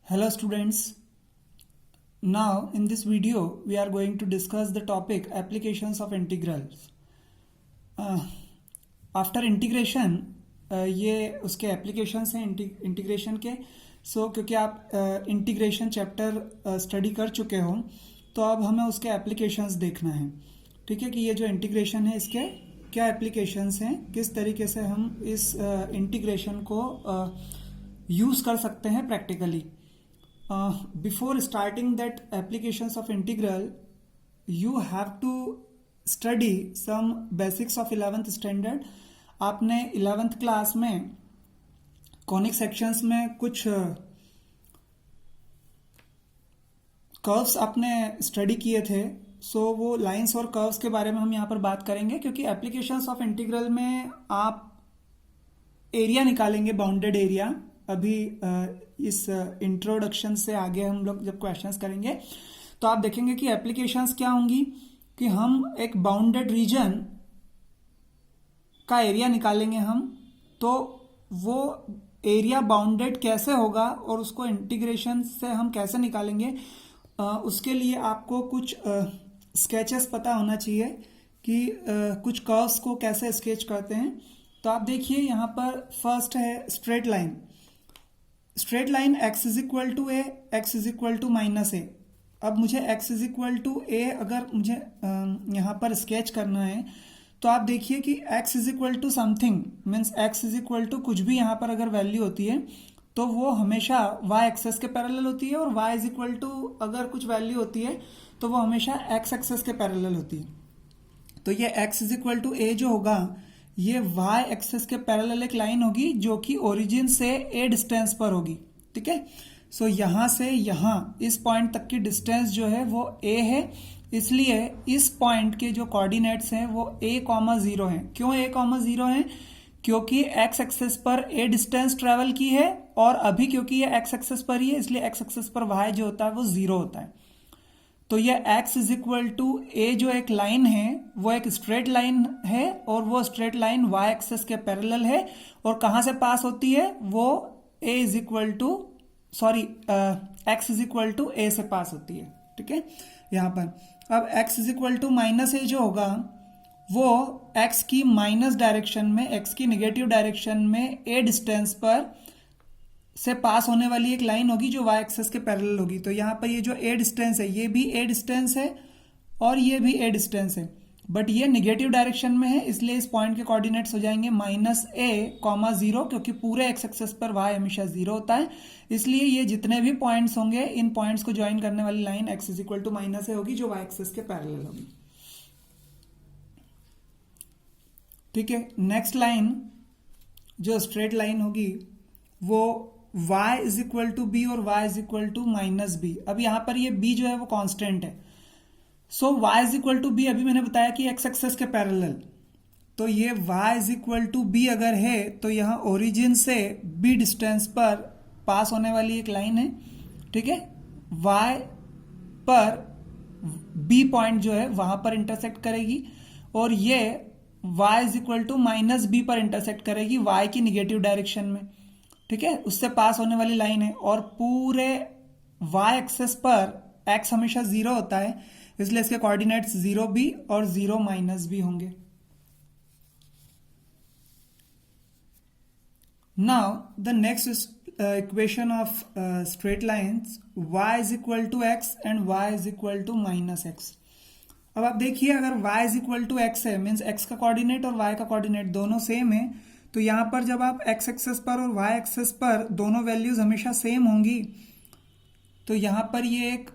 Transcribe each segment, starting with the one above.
Hello students. Now in this video we are going to discuss the topic applications of integrals. After integration ये उसके applications हैं integration के. क्योंकि आप integration chapter study कर चुके हो तो अब हमें उसके एप्लीकेशंस देखना है. ठीक है कि ये जो इंटीग्रेशन है इसके क्या एप्लीकेशंस हैं, किस तरीके से हम इस इंटीग्रेशन को यूज़ कर सकते हैं practically. Before starting that applications of integral, you have to study some basics of 11th standard. आपने 11th क्लास में कॉनिक सेक्शंस में कुछ कर्व्स आपने स्टडी किए थे. वो लाइंस और कर्व्स के बारे में हम यहाँ पर बात करेंगे क्योंकि एप्लीकेशंस ऑफ इंटीग्रल में आप एरिया निकालेंगे, बाउंडेड एरिया. अभी इस इंट्रोडक्शन से आगे हम लोग जब क्वेश्चंस करेंगे तो आप देखेंगे कि एप्लीकेशंस क्या होंगी कि हम एक बाउंडेड रीजन का एरिया निकालेंगे हम. तो वो एरिया बाउंडेड कैसे होगा और उसको इंटीग्रेशन से हम कैसे निकालेंगे, उसके लिए आपको कुछ स्केचेस पता होना चाहिए कि कुछ कर्व्स को कैसे स्केच करते हैं. तो आप देखिए यहाँ पर फर्स्ट है straight line. Straight line x is equal to A, X is equal to minus A. अब मुझे x is equal to A अगर मुझे यहाँ पर स्केच करना है तो आप देखिए कि x is equal to something means x is equal to कुछ भी यहाँ पर अगर वैल्यू होती है तो वो हमेशा y एक्सेस के पैरेलल होती है, और y इज इक्वल टू अगर कुछ वैल्यू होती है तो वो हमेशा x एक्सेस के पैरेलल होती है. तो ये x इज इक्वल टू ए जो होगा ये y एक्सेस के पैरेलल एक लाइन होगी जो कि ओरिजिन से a डिस्टेंस पर होगी. ठीक है. यहाँ से यहाँ इस पॉइंट तक की डिस्टेंस जो है वो a है, इसलिए इस पॉइंट के जो कोऑर्डिनेट्स हैं वो a,0 हैं. क्यों a,0 हैं? क्योंकि x एक्सेस पर a डिस्टेंस ट्रेवल की है और अभी क्योंकि ये x एक्सेस पर ही है इसलिए x एक्सेस पर y जो होता है वो 0 होता है. तो ये x इज इक्वल टू ए जो एक लाइन है वो एक स्ट्रेट लाइन है और वो स्ट्रेट लाइन y एक्सेस के पैरेलल है. और कहाँ से पास होती है? वो a is equal to x is equal to A से पास होती है. ठीक है. यहाँ पर अब x is equal to minus A जो होगा वो x की माइनस डायरेक्शन में, x की निगेटिव डायरेक्शन में a डिस्टेंस पर से पास होने वाली एक लाइन होगी जो y एक्सेस के पैरेलल होगी. तो यहाँ पर ये जो a डिस्टेंस है ये भी a डिस्टेंस है और ये भी a डिस्टेंस है, बट ये निगेटिव डायरेक्शन में है इसलिए इस पॉइंट के कोऑर्डिनेट्स हो जाएंगे -a,0 क्योंकि पूरे x एक्सेस पर y हमेशा 0 होता है. इसलिए ये जितने भी पॉइंट्स होंगे इन पॉइंट्स को ज्वाइन करने वाली line x is equal to -a होगी जो y एक्सेस के पैरेलल होगी. ठीक है. नेक्स्ट लाइन जो स्ट्रेट लाइन होगी वो y is equal to b और y is equal to -b. अब यहाँ पर ये b जो है वो कांस्टेंट है. y is equal to b अभी मैंने बताया कि x एक्सेस के पैरेलल. तो ये y is equal to b अगर है तो यहाँ ओरिजिन से b डिस्टेंस पर पास होने वाली एक लाइन है. ठीक है. y पर b पॉइंट जो है वहां पर इंटरसेक्ट करेगी और ये y is equal to -b पर इंटरसेक्ट करेगी y की निगेटिव डायरेक्शन में. ठीक है. उससे पास होने वाली लाइन है और पूरे y एक्सेस पर x हमेशा 0 होता है इसलिए इसके कोऑर्डिनेट्स 0b और 0 -b होंगे. Now the next equation of straight lines y is equal to x and y is equal to -x. अब आप देखिए अगर y is equal to x है मीन्स x का कोऑर्डिनेट और y का कोऑर्डिनेट दोनों सेम है, तो यहां पर जब आप x एक्सेस पर और y एक्सेस पर दोनों वैल्यूज हमेशा सेम होंगी तो यहां पर ये एक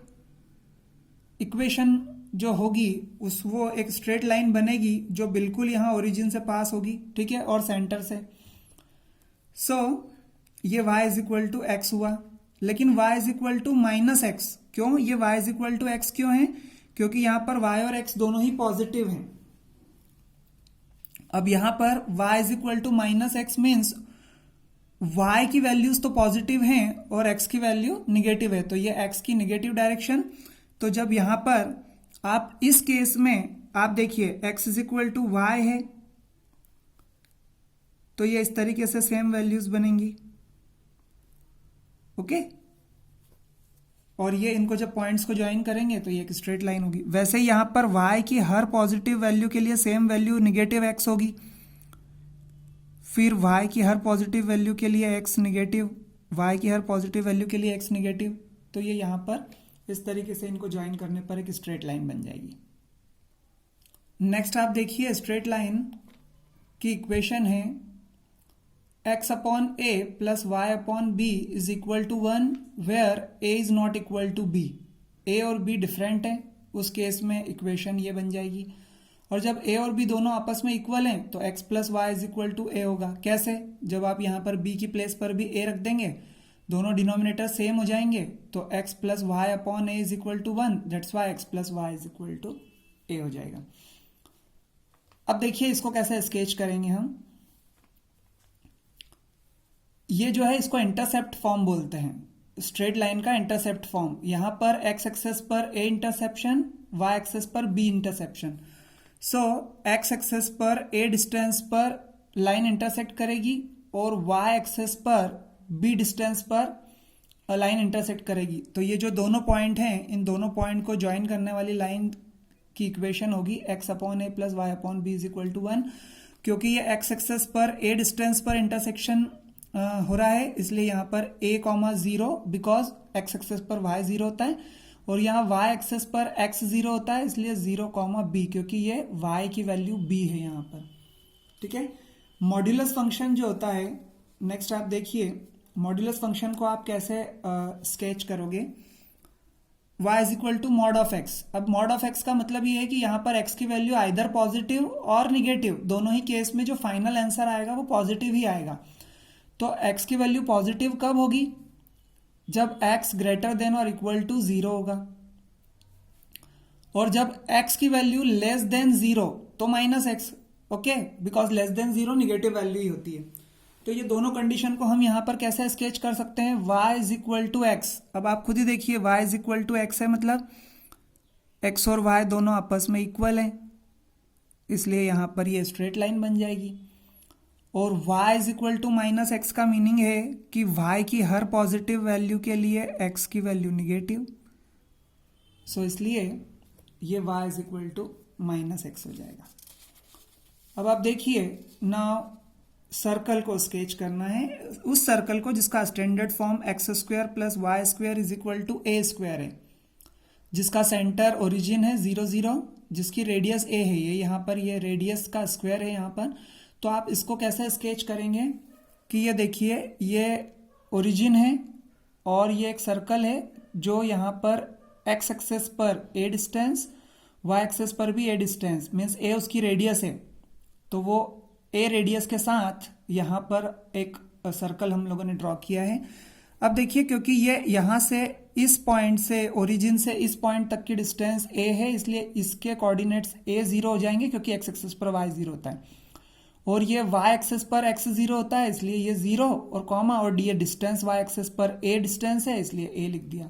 इक्वेशन जो होगी वो एक स्ट्रेट लाइन बनेगी जो बिल्कुल यहां ओरिजिन से पास होगी. ठीक है. और सेंटर से. ये y is equal to x हुआ, लेकिन y is equal to -x. क्यों ये y is equal to x क्यों है? क्योंकि यहां पर y और x दोनों ही पॉजिटिव हैं. अब यहां पर y is equal to -x means y की वैल्यूज तो पॉजिटिव हैं और x की वैल्यू निगेटिव है. तो ये x की निगेटिव डायरेक्शन. तो जब यहां पर आप इस केस में आप देखिए x is equal to y है तो ये इस तरीके से सेम वैल्यूज बनेंगी. ओके. और ये इनको जब पॉइंट्स को ज्वाइन करेंगे तो ये एक स्ट्रेट लाइन होगी। वैसे ही यहाँ पर y की हर पॉजिटिव वैल्यू के लिए सेम वैल्यू नेगेटिव x होगी, फिर y की हर पॉजिटिव वैल्यू के लिए x नेगेटिव, y की हर पॉजिटिव वैल्यू के लिए x नेगेटिव। तो ये यहाँ पर इस तरीके से इनको ज्वाइन करने पर एक स्ट्रेट लाइन बन जाएगी। नेक्स्ट आप देखिए, स्ट्रेट लाइन की इक्वेशन है x upon a plus y upon b is equal to 1 where a is not equal to b। a और b डिफरेंट है, उस केस में इक्वेशन ये बन जाएगी। और जब a और b दोनों आपस में इक्वल हैं तो x plus y is equal to a होगा। कैसे? जब आप यहाँ पर b की प्लेस पर भी a रख देंगे, दोनों डिनोमिनेटर सेम हो जाएंगे, तो x plus y upon a is equal to 1, that's why x plus y is equal to a हो जाएगा। अब देखिए इसको कैसे स्केच करेंगे हम। ये जो है इसको इंटरसेप्ट फॉर्म बोलते हैं, स्ट्रेट लाइन का इंटरसेप्ट फॉर्म। यहां पर x एक्सेस पर a इंटरसेप्शन, y एक्सेस पर b इंटरसेप्शन। सो x एक्सेस पर a डिस्टेंस पर लाइन इंटरसेक्ट करेगी और y एक्सेस पर b डिस्टेंस पर लाइन इंटरसेक्ट करेगी। तो ये जो दोनों पॉइंट हैं, इन दोनों पॉइंट को ज्वाइन करने वाली लाइन की इक्वेशन होगी x upon a plus y upon b is equal to 1। क्योंकि ये x एक्सेस पर a डिस्टेंस पर इंटरसेक्शन हो रहा है, इसलिए यहाँ पर a comma 0, because x axis पर y 0 होता है, और यहाँ y एक्सेस पर x 0 होता है, इसलिए 0 कॉमा b, क्योंकि ये y की वैल्यू b है यहाँ पर। ठीक है। मॉड्यूलस फंक्शन जो होता है, नेक्स्ट आप देखिए मॉड्यूलस फंक्शन को आप कैसे स्केच करोगे। y is equal to mod of x। अब मॉड ऑफ x का मतलब ये है कि यहाँ पर x की वैल्यू आइदर पॉजिटिव और निगेटिव, दोनों ही केस में जो फाइनल आंसर आएगा वो पॉजिटिव ही आएगा। तो x की वैल्यू पॉजिटिव कब होगी? जब x ग्रेटर देन और इक्वल टू 0 होगा, और जब x की वैल्यू लेस देन 0 तो minus x। Okay, because less than 0 negative value ही होती है। तो ये दोनों कंडीशन को हम यहां पर कैसे स्केच कर सकते हैं? y is equal to x. अब आप खुद ही देखिए, y is equal to x है, मतलब x और y दोनों आपस में इक्वल हैं, इसलिए यहां पर ये स्ट्रेट लाइन बन जाएगी। और y is equal to minus x का मीनिंग है कि y की हर पॉजिटिव वैल्यू के लिए x की वैल्यू निगेटिव, सो इसलिए ये y is equal to minus x हो जाएगा। अब आप देखिए, नाउ सर्कल को स्केच करना है, उस सर्कल को जिसका standard form x square plus y square is equal to a square है, जिसका सेंटर ओरिजिन है 0 0, जिसकी रेडियस ए है। ये यहाँ पर ये रेडियस का स्क्वायर है यहाँ पर। तो आप इसको कैसे स्केच करेंगे कि ये देखिए, ये ओरिजिन है और ये एक सर्कल है जो यहाँ पर एक्स एक्सेस पर ए डिस्टेंस, वाई एक्सेस पर भी ए डिस्टेंस, मीन्स ए उसकी रेडियस है, तो वो ए रेडियस के साथ यहाँ पर एक सर्कल हम लोगों ने ड्रॉ किया है। अब देखिए, क्योंकि ये यहाँ से इस पॉइंट से, ओरिजिन से इस पॉइंट तक की डिस्टेंस ए है, इसलिए इसके कोऑर्डिनेट्स ए 0 हो जाएंगे, क्योंकि एक्स एक्सेस पर वाई 0 होता है, और ये वाई एक्सेस पर एक्स 0 होता है, इसलिए ये 0 और कॉमा, और ये डिस्टेंस वाई एक्सेस पर ए डिस्टेंस है, इसलिए ए लिख दिया।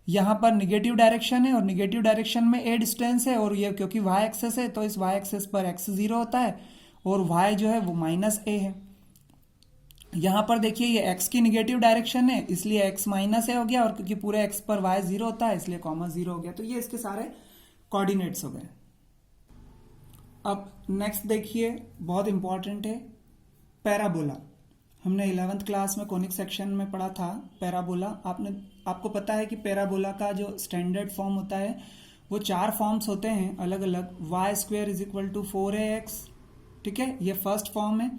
यहाँ पर निगेटिव डायरेक्शन है और निगेटिव डायरेक्शन में ए डिस्टेंस है, और ये क्योंकि वाई एक्सेस है तो इस वाई एक्सेस पर एक्स 0 होता है और y जो है वो माइनस ए है। यहाँ पर देखिए, ये x की निगेटिव डायरेक्शन है, इसलिए x माइनस ए हो गया, और क्योंकि पूरे x पर y 0 होता है इसलिए कॉमा 0 हो गया। तो ये इसके सारे कोऑर्डिनेट्स हो गए। अब नेक्स्ट देखिए, बहुत इंपॉर्टेंट है, पैराबोला। हमने 11th क्लास में कोनिक सेक्शन में पढ़ा था पैराबोला। आपको पता है कि पैराबोला का जो स्टैंडर्ड फॉर्म होता है वो 4 फॉर्म्स होते हैं अलग अलग। Y square is equal to 4ax, ठीक है, ये फर्स्ट फॉर्म है।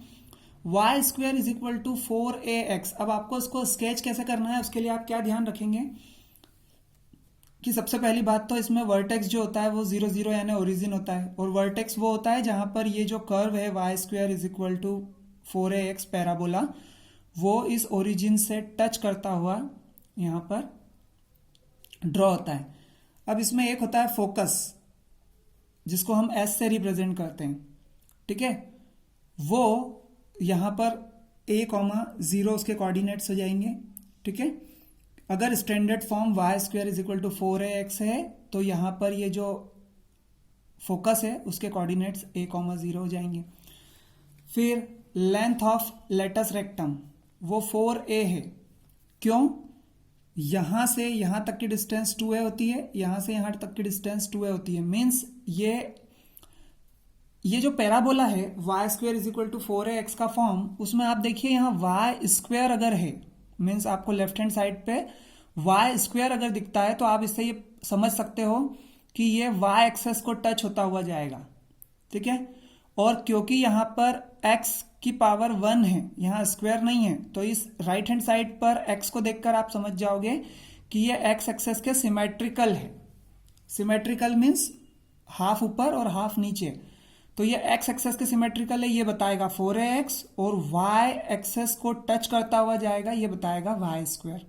Y square is equal to 4ax। अब आपको इसको स्केच कैसे करना है, उसके लिए आप क्या ध्यान रखेंगे कि सबसे पहली बात तो इसमें वर्टेक्स जो होता है वो 0 0 यानी ओरिजिन होता है, और वर्टेक्स वो होता है जहां पर ये जो कर्व है y square is equal to 4ax parabola, वो इस ओरिजिन से टच करता हुआ यहां पर ड्रॉ होता है। अब इसमें एक होता है फोकस, जिसको हम एस से रिप्रेजेंट करते हैं, ठीक है, वो यहां पर a,0 उसके कोऑर्डिनेट्स हो जाएंगे, ठीक है। अगर standard form y square is equal to 4ax है तो यहां पर ये जो फोकस है उसके कोऑर्डिनेट्स a,0 हो जाएंगे। फिर लेंथ ऑफ लेटस रेक्टम वो 4a है, क्यों? यहाँ से यहाँ तक की डिस्टेंस 2a होती है, यहाँ से यहाँ तक की डिस्टेंस 2a होती है। मीन्स ये जो पैराबोला है y square is equal to 4ax का फॉर्म, उसमें आप देखिए यहाँ वाई स्क्वेयर अगर है, मीन्स आपको लेफ्ट हैंड साइड पे वाई स्क्वेयर अगर दिखता है तो आप इससे ये समझ सकते हो कि ये वाई एक्सेस को टच होता हुआ जाएगा, ठीक है। और क्योंकि यहाँ पर x की पावर 1 है, यहाँ स्क्वायर नहीं है, तो इस राइट हैंड साइड पर x को देखकर आप समझ जाओगे कि ये x एक्सेस के सिमेट्रिकल है। सिमेट्रिकल मीन्स हाफ ऊपर और हाफ नीचे, तो ये x एक्सेस के सिमेट्रिकल है, ये बताएगा 4ax, और y एक्सेस को टच करता हुआ जाएगा, ये बताएगा वाई स्क्वायर।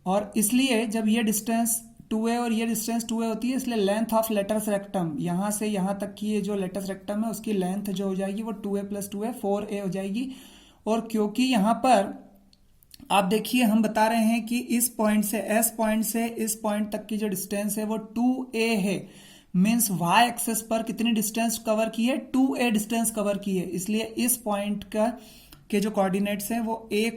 और इसलिए जब ये डिस्टेंस 2a और ये डिस्टेंस 2a होती है, इसलिए लेंथ ऑफ लेटस रेक्टम, यहाँ से यहाँ तक की ये जो लेटस रेक्टम है उसकी लेंथ जो हो जाएगी वो 2a + 2a 4a हो जाएगी। और क्योंकि यहाँ पर आप देखिए हम बता रहे हैं कि इस पॉइंट से S पॉइंट से इस पॉइंट तक की जो डिस्टेंस है वो 2a है, मीन्स y एक्सेस पर कितनी डिस्टेंस कवर की है, 2a डिस्टेंस कवर की है। इसलिए इस पॉइंट के जो कोऑर्डिनेट्स हैं वो a,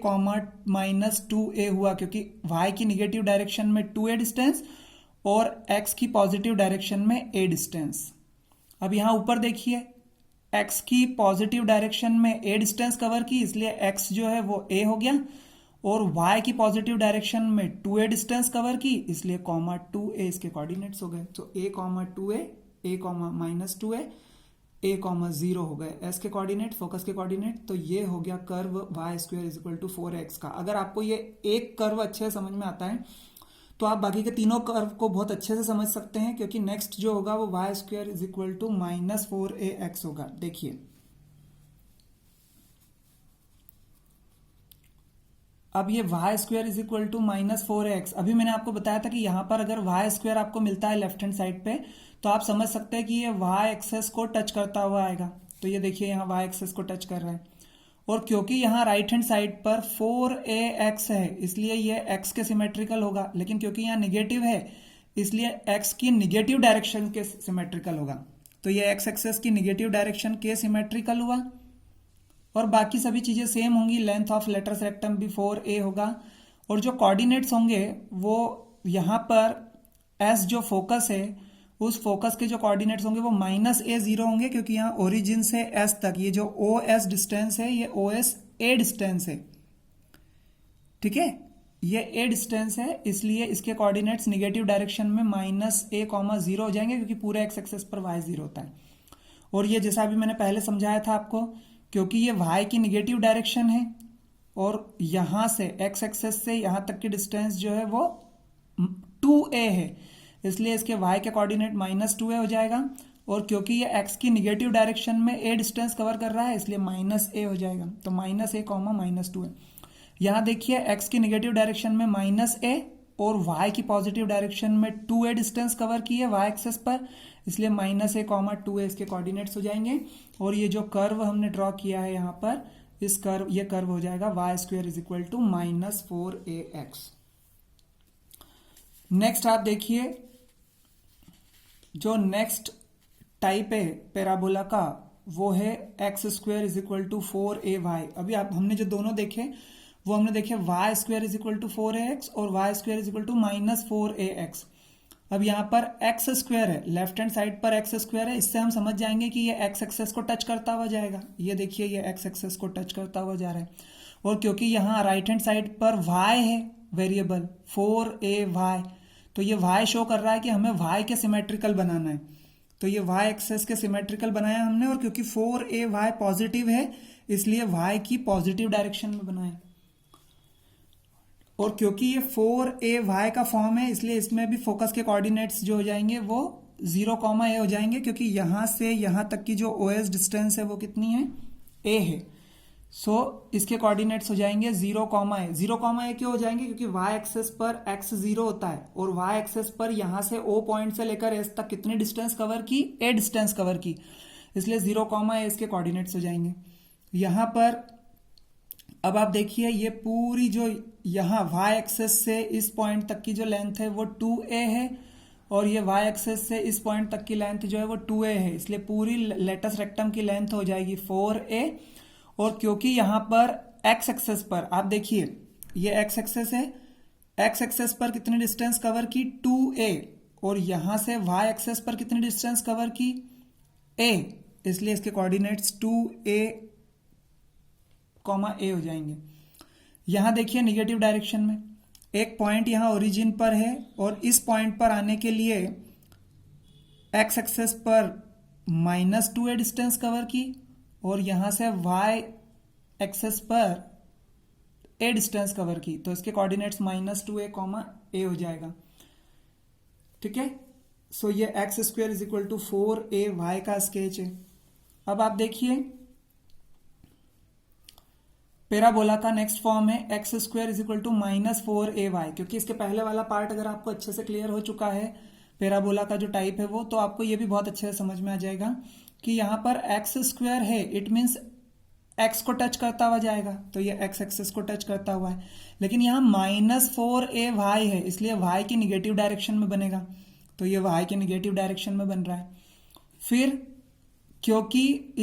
-2a हुआ, क्योंकि y की निगेटिव डायरेक्शन में 2a डिस्टेंस और x की पॉजिटिव डायरेक्शन में a डिस्टेंस। अब यहाँ ऊपर देखिए x की पॉजिटिव डायरेक्शन में a डिस्टेंस कवर की, इसलिए x जो है वो a हो गया, और y की पॉजिटिव डायरेक्शन में 2a डिस्टेंस कवर की, इसलिए (2a) इसके कोऑर्डिनेट्स हो गए। तो a, 2a, a, -2a, a, 0 हो गए s के कोऑर्डिनेट, फोकस के कोऑर्डिनेट। तो ये हो गया curve y square is equal to 4x का। अगर आपको ये एक कर्व अच्छे से समझ में आता है तो आप बाकी के तीनों कर्व को बहुत अच्छे से समझ सकते हैं, क्योंकि नेक्स्ट जो होगा वो y square is equal to -4ax होगा। देखिए अब ये y square is equal to -4ax, अभी मैंने आपको बताया था कि यहाँ पर अगर y स्क्वायर आपको मिलता है लेफ्ट हैंड साइड पे तो आप समझ सकते हैं कि ये y एक्सेस को टच करता हुआ आएगा। तो ये देखिए यहाँ y एक्सेस को टच कर रहा है, और क्योंकि यहाँ राइट हैंड साइड पर 4ax है इसलिए ये x के सिमेट्रिकल होगा, लेकिन क्योंकि यहाँ निगेटिव है इसलिए x की निगेटिव डायरेक्शन के सिमेट्रिकल होगा। तो ये x एक्सेस की निगेटिव डायरेक्शन के सिमेट्रिकल हुआ, और बाकी सभी चीज़ें सेम होंगी। लेंथ ऑफ लेटस रेक्टम भी 4a होगा, और जो कोऑर्डिनेट्स होंगे वो यहाँ पर s जो फोकस है उस फोकस के जो कोऑर्डिनेट्स होंगे वो -a0 होंगे, क्योंकि यहाँ ओरिजिन से s तक ये जो OS डिस्टेंस है ये OS a डिस्टेंस है, ठीक है, ये a डिस्टेंस है, इसलिए इसके कोऑर्डिनेट्स निगेटिव डायरेक्शन में -a, 0 हो जाएंगे, क्योंकि पूरे x एक्सेस पर y 0 होता है। और ये जैसा अभी मैंने पहले समझाया था आपको, क्योंकि ये y की निगेटिव डायरेक्शन है और यहाँ से x एक्सेस से यहाँ तक की डिस्टेंस जो है वो 2a है, इसलिए इसके y के कोऑर्डिनेट -2a हो जाएगा, और क्योंकि ये x की निगेटिव डायरेक्शन में a डिस्टेंस कवर कर रहा है इसलिए -a हो जाएगा। तो -a, -2a। यहाँ देखिए x की निगेटिव डायरेक्शन में -a और y की पॉजिटिव डायरेक्शन में 2a डिस्टेंस कवर की है y एक्सेस पर, इसलिए -a, 2a इसके कोऑर्डिनेट्स हो जाएंगे। और ये जो कर्व हमने ड्रॉ किया है यहाँ पर, ये कर्व हो जाएगा y square is equal to -4ax। Next आप देखिए जो नेक्स्ट टाइप है पैराबोला का वो है x square is equal to 4ay। अभी हमने जो दोनों देखे वो हमने देखे y square is equal to 4ax और y square is equal to -4ax। अब यहाँ पर x स्क्वायर है, लेफ्ट हैंड साइड पर x स्क्वायर है, इससे हम समझ जाएंगे कि ये x एक्सेस को टच करता हुआ जाएगा। ये देखिए ये x एक्सेस को टच करता हुआ जा रहा है, और क्योंकि यहाँ राइट हैंड साइड पर y है वेरिएबल 4ay, तो ये y शो कर रहा है कि हमें y के सिमेट्रिकल बनाना है। तो ये y एक्सेस के सिमेट्रिकल बनाया हमने, और क्योंकि 4ay पॉजिटिव है इसलिए y की पॉजिटिव डायरेक्शन में बनाया, और क्योंकि ये 4ay का फॉर्म है इसलिए इसमें भी फोकस के कोऑर्डिनेट्स जो हो जाएंगे वो 0, a हो जाएंगे, क्योंकि यहाँ से यहाँ तक की जो OS डिस्टेंस है वो कितनी है, a है। सो इसके कोऑर्डिनेट्स हो जाएंगे 0, a। 0, a क्यों हो जाएंगे, क्योंकि y एक्सेस पर x 0 होता है, और y एक्सेस पर यहाँ से O पॉइंट से लेकर S तक कितनी डिस्टेंस कवर की, a डिस्टेंस कवर की, इसलिए 0, a इसके कोऑर्डिनेट्स हो जाएंगे। यहाँ पर अब आप देखिए ये पूरी जो यहाँ y एक्सेस से इस पॉइंट तक की जो लेंथ है वो 2a है, और ये y एक्सेस से इस पॉइंट तक की लेंथ जो है वो 2a है, इसलिए पूरी लेटस रेक्टम की लेंथ हो जाएगी 4a। और क्योंकि यहाँ पर x एक्सेस पर आप देखिए ये x एक्सेस है, एक्स एक्सेस पर कितनी डिस्टेंस कवर की 2a, और यहां से वाई एक्सेस पर कितनी डिस्टेंस कवर की a, इसलिए इसके कोऑर्डिनेट्स 2a, a हो जाएंगे। यहां देखिए निगेटिव डायरेक्शन में एक पॉइंट यहां ओरिजिन पर है, और इस पॉइंट पर आने के लिए एक्स एक्सेस पर -2a डिस्टेंस कवर की, और यहां से वाई एक्सेस पर a डिस्टेंस कवर की, तो इसके कोऑर्डिनेट्स -2a, a हो जाएगा। ठीक है, सो ये x square is equal to 4ay का स्केच है। अब आप देखिए पैराबोला का नेक्स्ट फॉर्म है x square is equal to -4ay, क्योंकि इसके पहले वाला पार्ट अगर आपको अच्छे से क्लियर हो चुका है पैराबोला का जो टाइप है वो, तो आपको ये भी बहुत अच्छे से समझ में आ जाएगा कि यहां पर एक्स स्क्वायर है, इट मीन्स एक्स को टच करता हुआ जाएगा, तो ये एक्स एक्सेस को टच करता हुआ है। लेकिन यहाँ -4ay है, इसलिए y की निगेटिव डायरेक्शन में बनेगा, तो ये y की निगेटिव डायरेक्शन में बन रहा है। फिर क्योंकि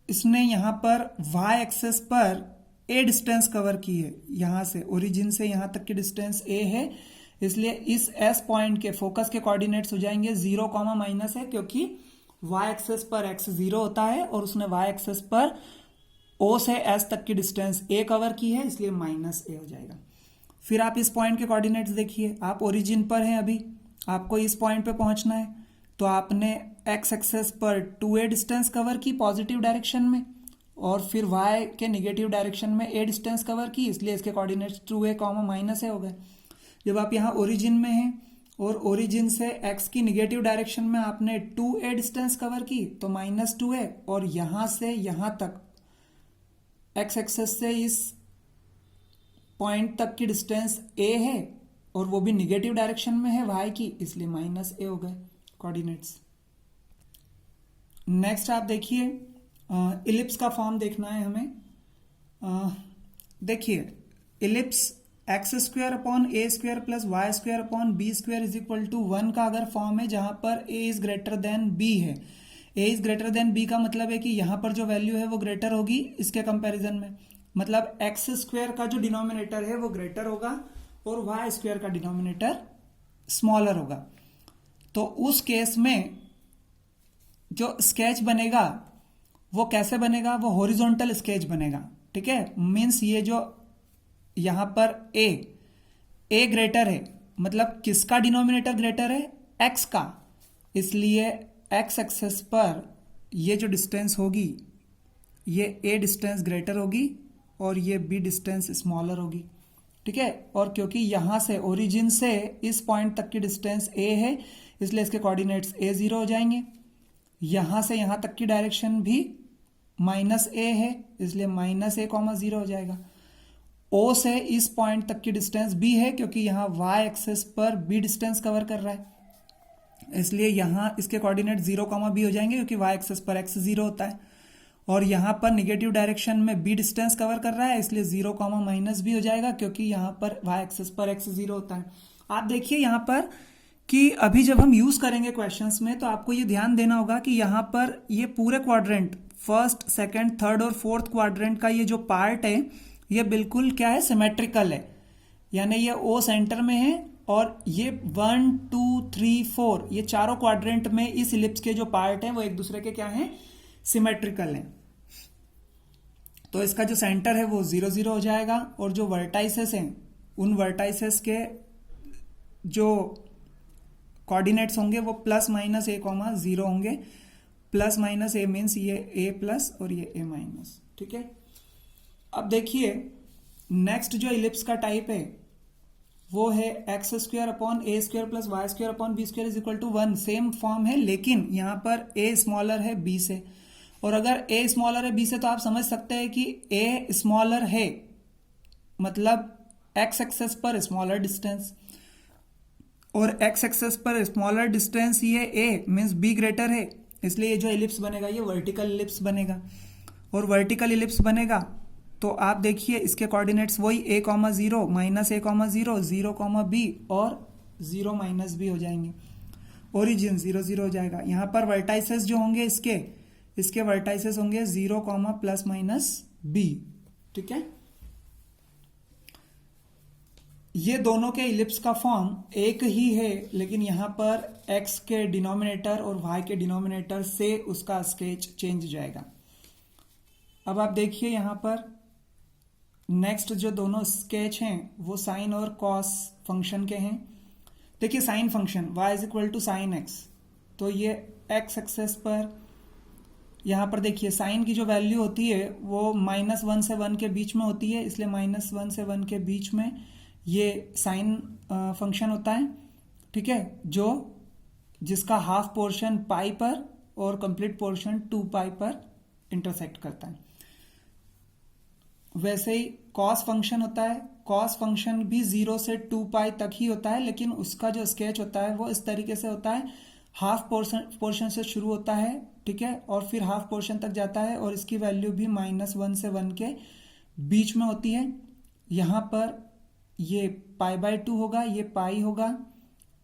इसने यहाँ पर y एक्सेस पर a डिस्टेंस कवर की है, यहां से ओरिजिन से यहां तक की डिस्टेंस a है, इसलिए इस s पॉइंट के फोकस के कोऑर्डिनेट्स हो जाएंगे 0, -है, क्योंकि y एक्सेस पर x 0 होता है और उसने y एक्सेस पर O से S तक की डिस्टेंस a कवर की है, इसलिए -a हो जाएगा। फिर आप इस पॉइंट के कोऑर्डिनेट्स देखिए, आप ओरिजिन पर हैं, अभी आपको इस पॉइंट पे पहुंचना है, तो आपने x एक्सेस पर 2a डिस्टेंस कवर की पॉजिटिव डायरेक्शन में, और फिर y के निगेटिव डायरेक्शन में a डिस्टेंस कवर की, इसलिए इसके कोऑर्डिनेट्स 2a, -a हो गए। जब आप यहाँ ओरिजिन में हैं और ओरिजिन से x की निगेटिव डायरेक्शन में आपने 2a डिस्टेंस कवर की, तो -2a, और यहां से यहां तक x एक्सेस से इस पॉइंट तक की डिस्टेंस a है, और वो भी निगेटिव डायरेक्शन में है y की, इसलिए -a हो गए कोऑर्डिनेट्स। नेक्स्ट आप देखिए इलिप्स का फॉर्म देखना है हमें। देखिए ellipse x square upon a square plus y square upon b square is equal to 1 का अगर फॉर्म है, जहां पर a is greater than b है। a is greater than b का मतलब है कि यहां पर जो वैल्यू है वो ग्रेटर होगी इसके कंपैरिजन में, मतलब एक्स स्क्वायर का जो डिनोमिनेटर है वो ग्रेटर होगा और वाई स्क्वायर का डिनोमिनेटर स्मॉलर होगा। तो उस केस में जो स्केच बनेगा वो कैसे बनेगा, वो हॉरिजॉन्टल स्केच बनेगा। ठीक है, मीन्स ये जो यहां पर a ग्रेटर है, मतलब किसका डिनोमिनेटर ग्रेटर है, x का, इसलिए x एक्सेस पर ये जो डिस्टेंस होगी ये a डिस्टेंस ग्रेटर होगी और ये b डिस्टेंस स्मॉलर होगी। ठीक है, और क्योंकि यहां से ओरिजिन से इस पॉइंट तक की डिस्टेंस a है, इसलिए इसके कोऑर्डिनेट्स a0 हो जाएंगे। यहां से यहां तक की डायरेक्शन भी -a है, इसलिए -a, 0 हो जाएगा। O से इस पॉइंट तक की डिस्टेंस b है, क्योंकि यहां y एक्सेस पर b डिस्टेंस कवर कर रहा है, इसलिए यहां इसके कोऑर्डिनेट 0, b हो जाएंगे, क्योंकि y एक्सेस पर x 0 होता है। और यहां पर निगेटिव डायरेक्शन में b डिस्टेंस कवर कर रहा है, इसलिए 0, -b हो जाएगा, क्योंकि यहां पर y एक्सेस पर x 0 होता है। आप देखिए यहां पर कि अभी जब हम यूज करेंगे क्वेश्चंस में, तो आपको ये ध्यान देना होगा कि यहां पर ये पूरे क्वाड्रेंट, फर्स्ट, सेकंड, थर्ड और फोर्थ क्वाड्रेंट का ये जो पार्ट है ये बिल्कुल क्या है, सिमेट्रिकल है, यानी ये O सेंटर में है और ये 1, 2, 3, 4 ये चारों क्वाड्रेंट में इस इलिप्स के जो पार्ट हैं वो एक दूसरे के क्या हैं, सिमेट्रिकल हैं। तो इसका जो सेंटर है वो 0, 0 हो जाएगा, और जो वर्टाइसेस हैं उन वर्टाइसेस के जो कोऑर्डिनेट्स होंगे वो +-a, 0 होंगे। +-a मीन्स ये a+ और ये a-। ठीक है, अब देखिए नेक्स्ट जो इलिप्स का टाइप है वो है x square upon a square plus y square upon b square is equal to 1। Same form है, लेकिन यहां पर a स्मॉलर है b से, और अगर a स्मॉलर है b से तो आप समझ सकते हैं कि a स्मॉलर है मतलब x एक्सेस पर स्मॉलर डिस्टेंस, और x एक्सेस पर स्मॉलर डिस्टेंस ये a मीन्स b ग्रेटर है, इसलिए ये जो इलिप्स बनेगा ये वर्टिकल इलिप्स बनेगा। और वर्टिकल इलिप्स बनेगा तो आप देखिए इसके कोऑर्डिनेट्स वही a, 0, -a, 0, 0, b और 0, -b हो जाएंगे। ओरिजिन 0, 0 हो जाएगा। यहां पर वर्टाइसेस जो होंगे इसके वर्टाइसेस होंगे 0, +-b। ठीक है, ये दोनों के इलिप्स का फॉर्म एक ही है, लेकिन यहाँ पर x के डिनोमिनेटर और y के डिनोमिनेटर से उसका स्केच चेंज जाएगा। अब आप देखिए यहाँ पर नेक्स्ट जो दोनों स्केच हैं वो साइन और कॉस फंक्शन के हैं। देखिए sine function y is equal to sine x, तो ये x एक्सेस पर यहाँ पर देखिए साइन की जो वैल्यू होती है वो -1 से 1 के बीच में होती है, इसलिए -1 से 1 के बीच में ये साइन फंक्शन होता है, ठीक है, जो जिसका हाफ पोर्शन पाई पर और कंप्लीट पोर्शन 2 पाई पर इंटरसेक्ट करता है। वैसे ही कॉस फंक्शन होता है, कॉस फंक्शन भी 0 से 2 पाई तक ही होता है, लेकिन उसका जो स्केच होता है वो इस तरीके से होता है, हाफ पोर्शन से शुरू होता है, ठीक है, और फिर हाफ पोर्शन तक जाता है और इसकी वैल्यू भी -1 से 1 के बीच में होती है। यहाँ पर ये π/2 होगा, ये पाई होगा,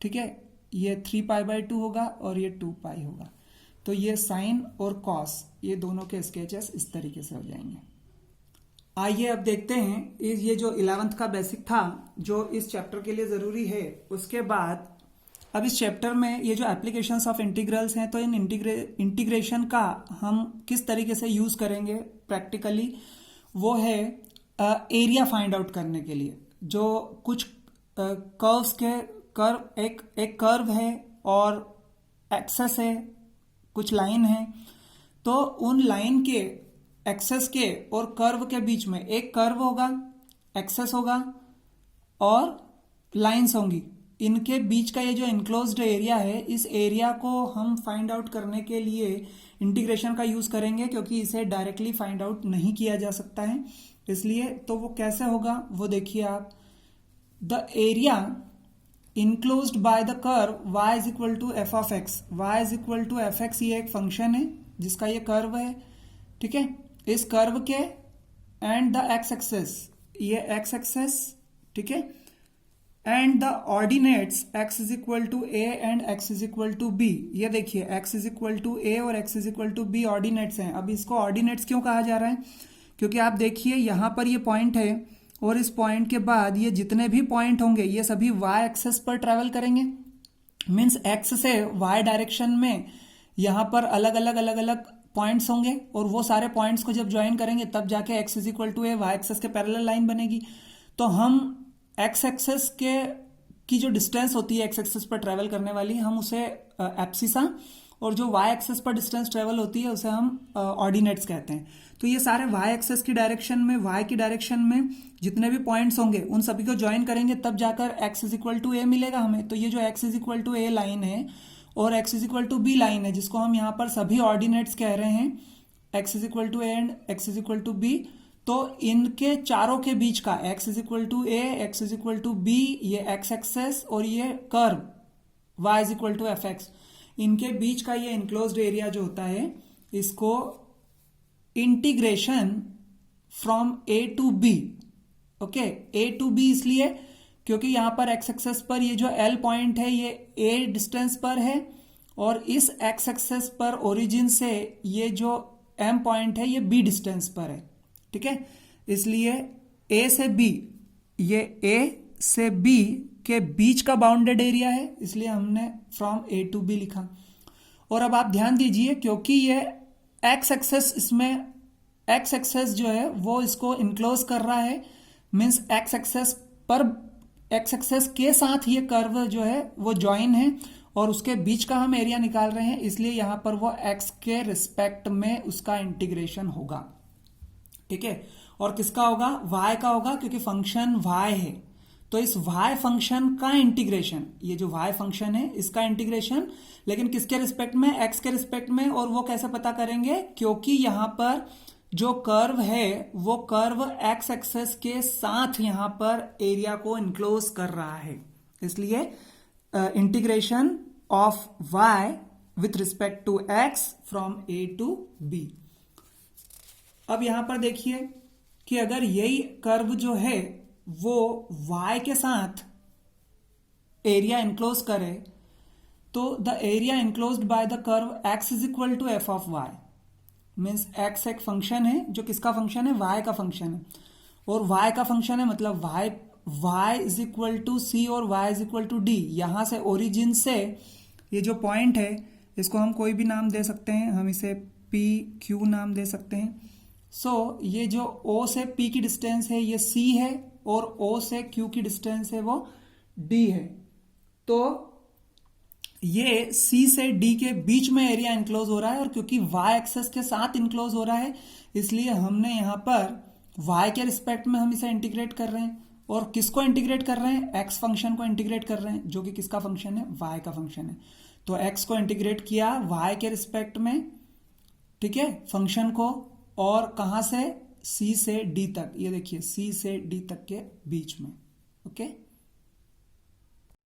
ठीक है, ये 3π/2 होगा और ये 2 पाई होगा। तो ये साइन और कॉस ये दोनों के स्केचेस इस तरीके से हो जाएंगे। आइए अब देखते हैं ये जो 11th का बेसिक था जो इस चैप्टर के लिए ज़रूरी है, उसके बाद अब इस चैप्टर में ये जो एप्लीकेशंस ऑफ इंटीग्रल्स हैं, तो इन इंटीग्रेशन का हम किस तरीके से यूज़ करेंगे प्रैक्टिकली, वो है एरिया फाइंड आउट करने के लिए। जो कुछ कर्व्स के एक कर्व है और एक्सेस है, कुछ लाइन है, तो उन लाइन के एक्सेस के और कर्व के बीच में एक कर्व होगा, एक्सेस होगा और लाइंस होंगी। इनके बीच का ये जो इनक्लोज्ड एरिया है, इस एरिया को हम फाइंड आउट करने के लिए इंटीग्रेशन का यूज करेंगे, क्योंकि इसे डायरेक्टली फाइंड आउट नहीं किया जा सकता है, इसलिए। तो वो कैसे होगा वो देखिए आप। The area enclosed by the curve y is equal to F of x, y is equal to f x, ये एक फंक्शन है जिसका ये कर्व है, ठीक है। इस कर्व के एंड द एक्स एक्सेस, ये एक्स एक्सेस, ठीक है, and the ordinates x is equal to a and x is equal to b। ये देखिए x is equal to a और x is equal to b ordinates हैं। अब इसको ordinates क्यों कहा जा रहा है, क्योंकि आप देखिए यहाँ पर ये पॉइंट है और इस पॉइंट के बाद ये जितने भी पॉइंट होंगे ये सभी y एक्सेस पर ट्रेवल करेंगे। मीन्स x से y डायरेक्शन में यहाँ पर अलग अलग पॉइंट्स होंगे और वो सारे पॉइंट्स को जब ज्वाइन करेंगे तब जाके x is equal to a y axis के पैरेलल लाइन बनेगी। तो हम x एक्सेस की जो डिस्टेंस होती है x एक्सेस पर ट्रेवल करने वाली, हम उसे एब्सिसा, और जो y एक्सेस पर डिस्टेंस ट्रेवल होती है उसे हम ऑर्डिनेट्स कहते हैं। तो ये सारे y एक्सेस की डायरेक्शन में, y की डायरेक्शन में जितने भी पॉइंट्स होंगे उन सभी को ज्वाइन करेंगे तब जाकर x is equal to a मिलेगा हमें। तो ये जो x is equal to a line है और x is equal to b line है, जिसको हम यहाँ पर सभी ऑर्डिनेट्स कह रहे हैं, x is equal to a and x is equal to b, तो इनके चारों के बीच का x is equal to a, x is equal to b, ये x एक्सेस और ये curve y is equal to f x, इनके बीच का ये इनक्लोज्ड एरिया जो होता है इसको integration from a to b, okay, a to b इसलिए क्योंकि यहां पर x एक्सेस पर ये जो L पॉइंट है ये a डिस्टेंस पर है और इस x एक्सेस पर ओरिजिन से ये जो m पॉइंट है ये b डिस्टेंस पर है, ठीक है। इसलिए a से b, ये a से b के बीच का बाउंडेड एरिया है, इसलिए हमने फ्रॉम a टू b लिखा। और अब आप ध्यान दीजिए, क्योंकि ये x एक्सेस, इसमें x एक्सेस जो है वो इसको इनक्लोज कर रहा है, मीन्स x एक्सेस पर, x एक्सेस के साथ ये कर्व जो है वो ज्वाइन है और उसके बीच का हम एरिया निकाल रहे हैं, इसलिए यहां पर वो x के रिस्पेक्ट में उसका इंटीग्रेशन होगा, ठीक है। और किसका होगा, y का होगा, क्योंकि फंक्शन y है। तो इस y फंक्शन का इंटीग्रेशन, ये जो y फंक्शन है इसका इंटीग्रेशन, लेकिन किसके रिस्पेक्ट में, x के रिस्पेक्ट में। और वो कैसे पता करेंगे, क्योंकि यहां पर जो कर्व है वो कर्व x एक्सेस के साथ यहां पर एरिया को इनक्लोज कर रहा है, इसलिए integration of y with respect to x from a to b। अब यहां पर देखिए कि अगर यही कर्व जो है वो y के साथ एरिया इनक्लोज करे, तो the area enclosed by the curve x is equal to F of y, means x एक फंक्शन है जो किसका फंक्शन है, y का फंक्शन है, और y का फंक्शन है मतलब y y is equal to C और y is equal to D, यहां से ओरिजिन से ये जो पॉइंट है इसको हम कोई भी नाम दे सकते हैं, हम इसे पी क्यू नाम दे सकते हैं। सो ये जो O से P की डिस्टेंस है ये C है और O से Q की डिस्टेंस है वो D है। तो ये C से D के बीच में एरिया इनक्लोज हो रहा है, और क्योंकि y एक्सेस के साथ इनक्लोज हो रहा है इसलिए हमने यहां पर y के रिस्पेक्ट में हम इसे इंटीग्रेट कर रहे हैं। और किसको इंटीग्रेट कर रहे हैं? x फंक्शन को इंटीग्रेट कर रहे हैं, जो कि किसका फंक्शन है? y का फंक्शन है। तो x को इंटीग्रेट किया y के रिस्पेक्ट में, ठीक है, फंक्शन को, और कहां से? C से D तक, ये देखिए C से D तक के बीच में। ओके।